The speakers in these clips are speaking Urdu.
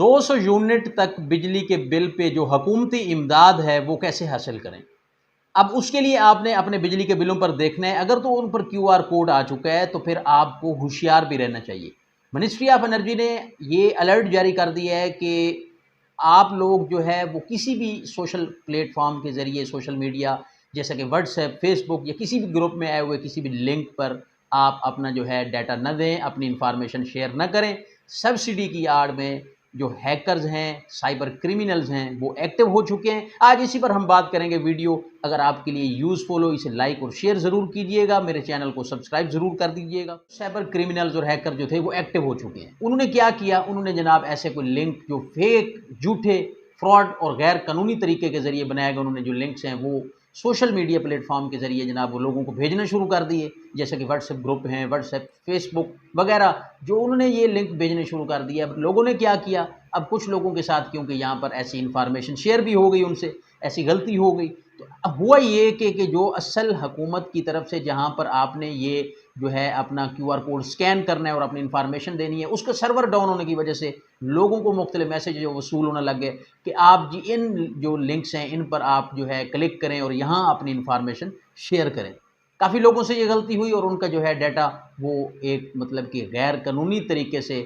200 یونٹ تک بجلی کے بل پہ جو حکومتی امداد ہے وہ کیسے حاصل کریں؟ اب اس کے لیے آپ نے اپنے بجلی کے بلوں پر دیکھنا ہے، اگر تو ان پر QR کوڈ آ چکا ہے تو پھر آپ کو ہوشیار بھی رہنا چاہیے۔ منسٹری آف انرجی نے یہ الرٹ جاری کر دیا ہے کہ آپ لوگ جو ہے وہ کسی بھی سوشل پلیٹ فارم کے ذریعے، سوشل میڈیا جیسا کہ واٹس ایپ، فیس بک یا کسی بھی گروپ میں آئے ہوئے کسی بھی لنک پر آپ اپنا جو ہے ڈیٹا نہ دیں، اپنی انفارمیشن شیئر نہ کریں۔ سبسڈی کی آڑ میں جو ہیکرز ہیں، سائبر کرمینلز ہیں، وہ ایکٹیو ہو چکے ہیں۔ آج اسی پر ہم بات کریں گے۔ ویڈیو اگر آپ کے لیے یوزفل ہو اسے لائک اور شیئر ضرور کیجئے گا، میرے چینل کو سبسکرائب ضرور کر دیجئے گا۔ سائبر کرمینلز اور ہیکر جو تھے وہ ایکٹیو ہو چکے ہیں۔ انہوں نے کیا کیا؟ انہوں نے جناب ایسے کوئی لنک جو فیک، جھوٹے، فراڈ اور غیر قانونی طریقے کے ذریعے بنائے گئے، انہوں نے جو لنکس ہیں وہ سوشل میڈیا پلیٹ فارم کے ذریعے جناب وہ لوگوں کو بھیجنا شروع کر دیے، جیسے کہ واٹس ایپ گروپ ہیں، واٹس ایپ، فیس بک وغیرہ، جو انہوں نے یہ لنک بھیجنے شروع کر دیے۔ اب لوگوں نے کیا کیا؟ اب کچھ لوگوں کے ساتھ کیونکہ یہاں پر ایسی انفارمیشن شیئر بھی ہو گئی، ان سے ایسی غلطی ہو گئی، تو اب ہوا یہ کہ جو اصل حکومت کی طرف سے جہاں پر آپ نے یہ جو ہے اپنا QR کوڈ سکین کرنا ہے اور اپنی انفارمیشن دینی ہے، اس کا سرور ڈاؤن ہونے کی وجہ سے لوگوں کو مختلف میسیج جو وصول ہونے لگ گئے کہ آپ جی ان جو لنکس ہیں ان پر آپ جو ہے کلک کریں اور یہاں اپنی انفارمیشن شیئر کریں۔ کافی لوگوں سے یہ غلطی ہوئی اور ان کا جو ہے ڈیٹا وہ ایک مطلب کہ غیر قانونی طریقے سے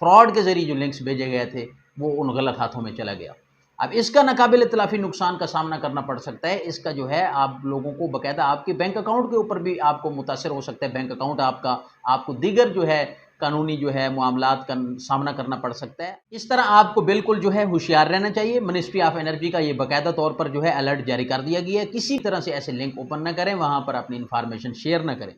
فراڈ کے ذریعے جو لنکس بھیجے گئے تھے وہ ان غلط ہاتھوں میں چلا گیا۔ اب اس کا ناقابل تلافی نقصان کا سامنا کرنا پڑ سکتا ہے۔ اس کا جو ہے آپ لوگوں کو باقاعدہ آپ کے بینک اکاؤنٹ کے اوپر بھی آپ کو متاثر ہو سکتا ہے، بینک اکاؤنٹ آپ کو دیگر جو ہے قانونی جو ہے معاملات کا سامنا کرنا پڑ سکتا ہے۔ اس طرح آپ کو بالکل جو ہے ہوشیار رہنا چاہیے۔ منسٹری آف انرجی کا یہ باقاعدہ طور پر جو ہے الرٹ جاری کر دیا گیا ہے، کسی طرح سے ایسے لنک اوپن نہ کریں، وہاں پر اپنی انفارمیشن شیئر نہ کریں۔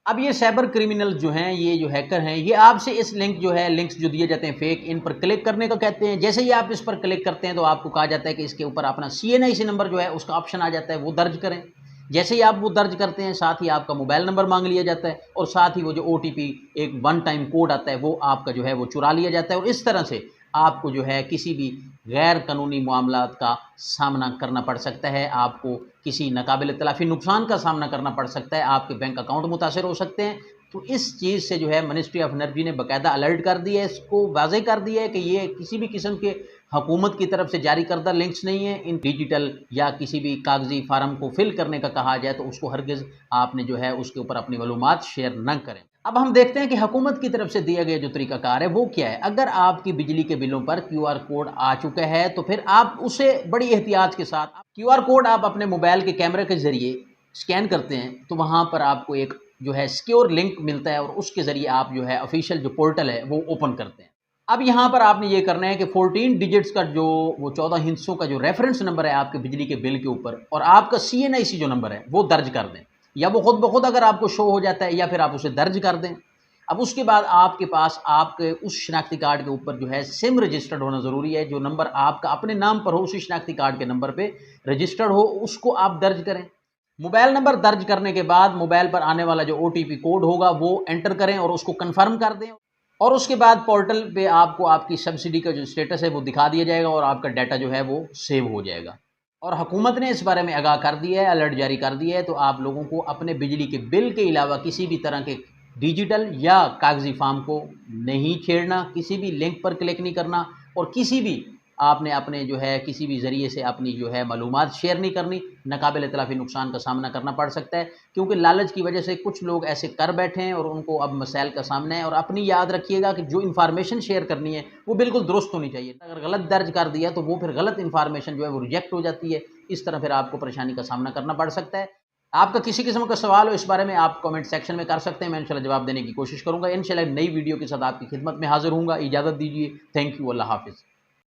اب یہ سائبر کرمینل جو ہیں، یہ جو ہیکر ہیں، یہ آپ سے اس لنک جو ہے لنکس جو دیے جاتے ہیں فیک، ان پر کلک کرنے کا کہتے ہیں۔ جیسے ہی آپ اس پر کلک کرتے ہیں تو آپ کو کہا جاتا ہے کہ اس کے اوپر اپنا CNIC نمبر جو ہے اس کا آپشن آ جاتا ہے، وہ درج کریں۔ جیسے ہی آپ وہ درج کرتے ہیں ساتھ ہی آپ کا موبائل نمبر مانگ لیا جاتا ہے اور ساتھ ہی وہ جو OTP ایک ون ٹائم کوڈ آتا ہے وہ آپ کا جو ہے وہ چرا لیا جاتا ہے، اور اس طرح سے آپ کو جو ہے کسی بھی غیر قانونی معاملات کا سامنا کرنا پڑ سکتا ہے، آپ کو کسی ناقابل تلافی نقصان کا سامنا کرنا پڑ سکتا ہے، آپ کے بینک اکاؤنٹ متاثر ہو سکتے ہیں۔ تو اس چیز سے جو ہے منسٹری آف انرجی نے باقاعدہ الرٹ کر دیا ہے، اس کو واضح کر دیا ہے کہ یہ کسی بھی قسم کے حکومت کی طرف سے جاری کردہ لنکس نہیں ہیں۔ ان ڈیجیٹل یا کسی بھی کاغذی فارم کو فل کرنے کا کہا جائے تو اس کو ہرگز آپ نے جو ہے اس کے اوپر اپنی معلومات شیئر نہ کریں۔ اب ہم دیکھتے ہیں کہ حکومت کی طرف سے دیا گیا جو طریقہ کار ہے وہ کیا ہے۔ اگر آپ کی بجلی کے بلوں پر QR کوڈ آ چکا ہے تو پھر آپ اسے بڑی احتیاط کے ساتھ QR کوڈ آپ اپنے موبائل کے کیمرے کے ذریعے سکین کرتے ہیں تو وہاں پر آپ کو ایک جو ہے سیکیور لنک ملتا ہے اور اس کے ذریعے آپ جو ہے آفیشیل جو پورٹل ہے وہ اوپن کرتے ہیں۔ اب یہاں پر آپ نے یہ کرنا ہے کہ 14 ڈیجٹس کا جو وہ 14 ہندسوں کا جو ریفرنس نمبر ہے آپ کے بجلی کے بل کے اوپر، اور آپ کا CNIC جو نمبر ہے وہ درج کر دیں، یا وہ خود بخود اگر آپ کو شو ہو جاتا ہے یا پھر آپ اسے درج کر دیں۔ اب اس کے بعد آپ کے پاس آپ کے اس شناختی کارڈ کے اوپر جو ہے SIM رجسٹرڈ ہونا ضروری ہے، جو نمبر آپ کا اپنے نام پر ہو اسی شناختی کارڈ کے نمبر پہ رجسٹرڈ ہو، اس کو آپ درج کریں۔ موبائل نمبر درج کرنے کے بعد موبائل پر آنے والا جو OTP کوڈ ہوگا وہ انٹر کریں اور اس کو کنفرم کر دیں، اور اس کے بعد پورٹل پہ آپ کو آپ کی سبسڈی کا جو سٹیٹس ہے وہ دکھا دیا جائے گا اور آپ کا ڈیٹا جو ہے وہ سیو ہو جائے گا۔ اور حکومت نے اس بارے میں آگاہ کر دیا ہے، الرٹ جاری کر دیا ہے، تو آپ لوگوں کو اپنے بجلی کے بل کے علاوہ کسی بھی طرح کے ڈیجیٹل یا کاغذی فارم کو نہیں چھیڑنا، کسی بھی لنک پر کلک نہیں کرنا، اور کسی بھی آپ نے اپنے جو ہے کسی بھی ذریعے سے اپنی جو ہے معلومات شیئر نہیں کرنی۔ ناقابل تلافی نقصان کا سامنا کرنا پڑ سکتا ہے، کیونکہ لالچ کی وجہ سے کچھ لوگ ایسے کر بیٹھے ہیں اور ان کو اب مسائل کا سامنا ہے۔ اور اپنی یاد رکھیے گا کہ جو انفارمیشن شیئر کرنی ہے وہ بالکل درست ہونی چاہیے۔ اگر غلط درج کر دیا تو وہ پھر غلط انفارمیشن جو ہے وہ ریجیکٹ ہو جاتی ہے، اس طرح پھر آپ کو پریشانی کا سامنا کرنا پڑ سکتا ہے۔ آپ کا کسی قسم کا سوال ہو اس بارے میں آپ کامنٹ سیکشن میں کر سکتے ہیں، میں انشاءاللہ جواب دینے کی کوشش کروں گا۔ انشاءاللہ نئی ویڈیو کے ساتھ آپ کی خدمت میں حاضر ہوں گا۔ اجازت دیجیے، تھینک یو، اللہ حافظ۔